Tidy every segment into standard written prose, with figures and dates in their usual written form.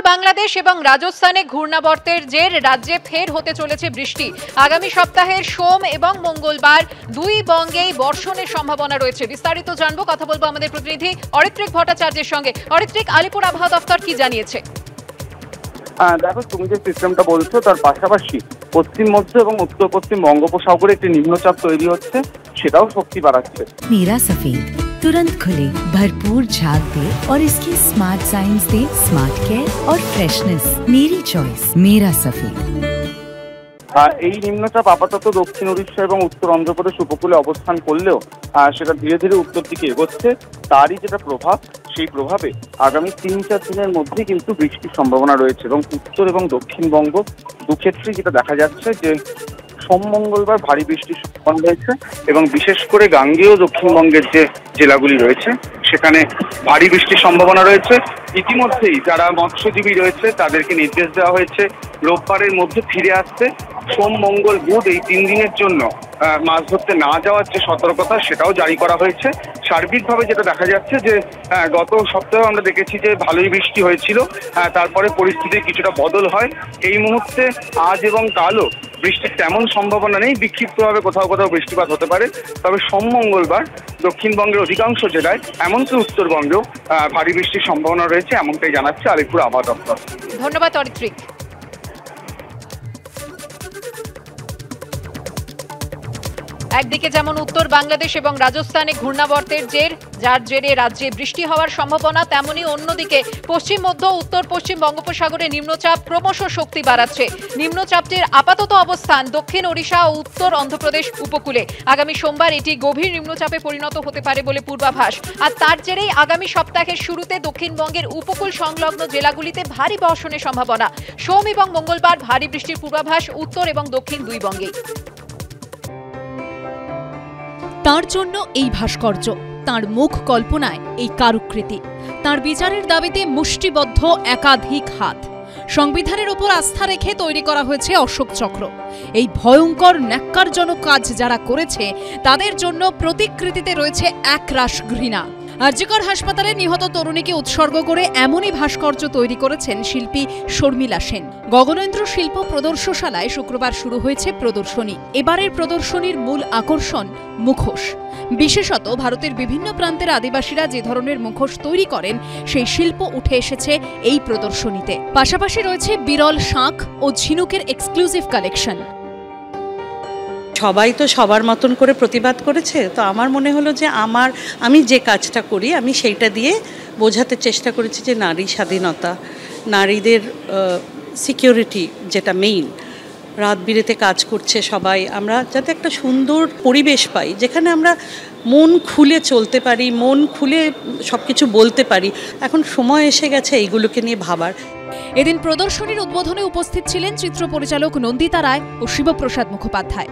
বাংলাদেশ এবং রাজস্থানে ঘূর্ণাবর্তের জের রাজ্যে ফের হতে চলেছে বৃষ্টি। আগামী সপ্তাহের সোম এবং মঙ্গলবার দুই বঙ্গেই বর্ষণের সম্ভাবনা রয়েছে। বিস্তারিত জানবো, কথা বলবো আমাদের প্রতিনিধি অরিত্রিক ভট্টাচার্যের সঙ্গে। অরিত্রিক, আলিপুর আবহাওয়া দফতর কি জানিয়েছে? দেখো, তুমি যে সিস্টেমটা বলছো তার পাশাপাশি পশ্চিম মধ্য এবং উত্তর পশ্চিম বঙ্গোপসাগরে একটি নিম্নচাপ তৈরি হচ্ছে, সেটাও শক্তি বাড়াচ্ছে। नीरा सफेद तुरंत खुले, भरपूर झाग दे और इसकी स्मार्ट साइंस दे स्मार्ट केयर और फ्रेशनेस। मेरी चॉइस मेरा सफेद। এই নিম্নচাপ আপাতত দক্ষিণ উড়িষ্যা এবং উত্তর অন্ধ্রপ্রদেশ উপকূলে অবস্থান করলেও সেটা ধীরে ধীরে উত্তর দিকে এগোচ্ছে। তারই যেটা প্রভাব, সেই প্রভাবে আগামী 3-4 দিনের মধ্যে কিন্তু বৃষ্টির সম্ভাবনা রয়েছে এবং উত্তর এবং দক্ষিণবঙ্গ দুক্ষেত্রেই যেটা দেখা যাচ্ছে যে সোম মঙ্গলবার ভারী বৃষ্টির সম্ভাবনা রয়েছে এবং বিশেষ করে গাঙ্গেয় দক্ষিণবঙ্গের যে জেলাগুলি রয়েছে সেখানে ভারী বৃষ্টির সম্ভাবনা রয়েছে। ইতিমধ্যেই যারা মৎস্যজীবী রয়েছে তাদেরকে নির্দেশ দেওয়া হয়েছে রোববারের মধ্যে ফিরে আসতে। সোম মঙ্গল বুধ এই 3 দিনের জন্য মাছ ধরতে না যাওয়ার যে সতর্কতা, সেটাও জারি করা হয়েছে। সার্বিকভাবে যেটা দেখা যাচ্ছে যে গত সপ্তাহে আমরা দেখেছি যে ভালোই বৃষ্টি হয়েছিল, তারপরে পরিস্থিতির কিছুটা বদল হয়। এই মুহূর্তে আজ এবং কালও বৃষ্টির তেমন সম্ভাবনা নেই, বিক্ষিপ্তভাবে কোথাও কোথাও বৃষ্টিপাত হতে পারে। তবে সোম মঙ্গলবার দক্ষিণবঙ্গের অধিকাংশ জেলায় এমনকি উত্তরবঙ্গেও ভারী বৃষ্টির সম্ভাবনা রয়েছে, এমনটাই জানাচ্ছে আলিপুর আবহাওয়া দপ্তর। ধন্যবাদ অরিত্রিক। একদিকে যেমন উত্তর বাংলাদেশ এবং রাজস্থানে ঘূর্ণাবর্তের জের, যার জেরে রাজ্যে বৃষ্টি হওয়ার সম্ভাবনা, তেমনি অন্যদিকে পশ্চিম মধ্য উত্তর পশ্চিম বঙ্গোপসাগরে নিম্নচাপ ক্রমশ শক্তি বাড়াচ্ছে। নিম্নচাপটির আপাতত অবস্থান দক্ষিণ ওড়িশা ও উত্তর অন্ধ্রপ্রদেশ উপকূলে। আগামী সোমবার এটি গভীর নিম্নচাপে পরিণত হতে পারে বলে পূর্বাভাস। আর তার জেরেই আগামী সপ্তাহের শুরুতে দক্ষিণবঙ্গের উপকূল সংলগ্ন জেলাগুলিতে ভারী বর্ষণের সম্ভাবনা। সোম এবং মঙ্গলবার ভারী বৃষ্টির পূর্বাভাস উত্তর এবং দক্ষিণ দুই বঙ্গেই। তার জন্য এই ভাস্কর্য, তার মুখ কল্পনায় এই কারুকৃতি, তার বিচারের দাবিতে মুষ্টিবদ্ধ একাধিক হাত। সংবিধানের ওপর আস্থা রেখে তৈরি করা হয়েছে অশোক চক্র। এই ভয়ঙ্কর ন্যাক্কারজনক কাজ যারা করেছে তাদের জন্য প্রতিকৃতিতে রয়েছে একরাশ ঘৃণা। আরজিকর হাসপাতালে নিহত তরুণীকে উৎসর্গ করে এমনই ভাস্কর্য তৈরি করেছেন শিল্পী শর্মিলা সেন। গগনেন্দ্র শিল্প প্রদর্শনশালায় শুক্রবার শুরু হয়েছে প্রদর্শনী। এবারের প্রদর্শনীর মূল আকর্ষণ মুখোশ। বিশেষত ভারতের বিভিন্ন প্রান্তের আদিবাসীরা যে ধরনের মুখোশ তৈরি করেন সেই শিল্প উঠে এসেছে এই প্রদর্শনীতে। পাশাপাশি রয়েছে বিরল শাঁখ ও ঝিনুকের এক্সক্লুসিভ কালেকশন। সবাই তো সবার মতন করে প্রতিবাদ করেছে, তো আমার মনে হলো যে আমি যে কাজটা করি আমি সেইটা দিয়ে বোঝাতে চেষ্টা করেছি যে নারী স্বাধীনতা, নারীদের সিকিউরিটি যেটা মেইন, রাত বিরেতে কাজ করছে সবাই, আমরা যাতে একটা সুন্দর পরিবেশ পাই যেখানে আমরা মন খুলে চলতে পারি, মন খুলে সব কিছু বলতে পারি। এখন সময় এসে গেছে এইগুলোকে নিয়ে ভাবার। এদিন প্রদর্শনীর উদ্বোধনে উপস্থিত ছিলেন চিত্র পরিচালক নন্দিতা রায় ও শিবপ্রসাদ মুখোপাধ্যায়।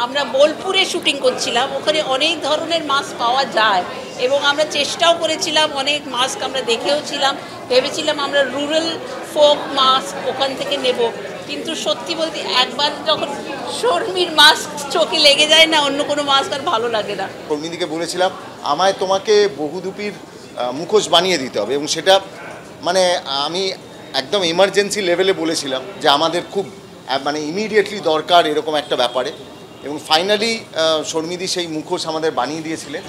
আমরা বোলপুরে শুটিং করছিলাম, ওখানে অনেক ধরনের মাস্ক পাওয়া যায় এবং আমরা চেষ্টাও করেছিলাম, অনেক মাস্ক আমরা দেখেওছিলাম, ভেবেছিলাম আমরা রুরাল ফোক মাস্ক ওখান থেকে নেব, কিন্তু সত্যি বলতে একবার যখন শর্মির মাস্ক চোখে লেগে যায় না, অন্য কোনো মাস্ক আর ভালো লাগে না। শর্মিদিকে বলেছিলাম আমায় তোমাকে বহুদূপীর মুখোশ বানিয়ে দিতে হবে এবং সেটা মানে আমি একদম এমার্জেন্সি লেভেলে বলেছিলাম যে আমাদের খুব মানে ইমিডিয়েটলি দরকার এরকম একটা ব্যাপারে, এবং ফাইনালি শর্মিদি সেই মুখোশ আমাদের বানিয়ে দিয়েছিলেন।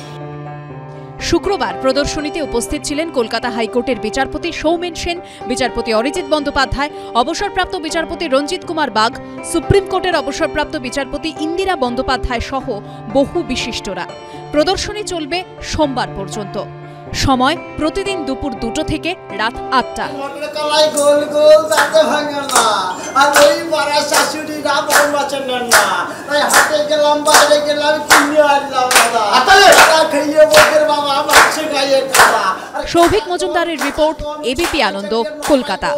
শুক্রবার প্রদর্শনীতে উপস্থিত ছিলেন কলকাতা হাইকোর্টের বিচারপতি সৌমেন সেন, বিচারপতি অরিজিৎ বন্দ্যোপাধ্যায়, অবসরপ্রাপ্ত বিচারপতি রঞ্জিত কুমার বাগ, সুপ্রিম কোর্টের অবসরপ্রাপ্ত বিচারপতি ইন্দিরা বন্দ্যোপাধ্যায় সহ বহু বিশিষ্টরা। প্রদর্শনী চলবে সোমবার পর্যন্ত। সময় প্রতিদিন দুপুর 2টো থেকে রাত 8টা। সৌভিক মজুমদারের রিপোর্ট, এবিপি আনন্দ, কলকাতা।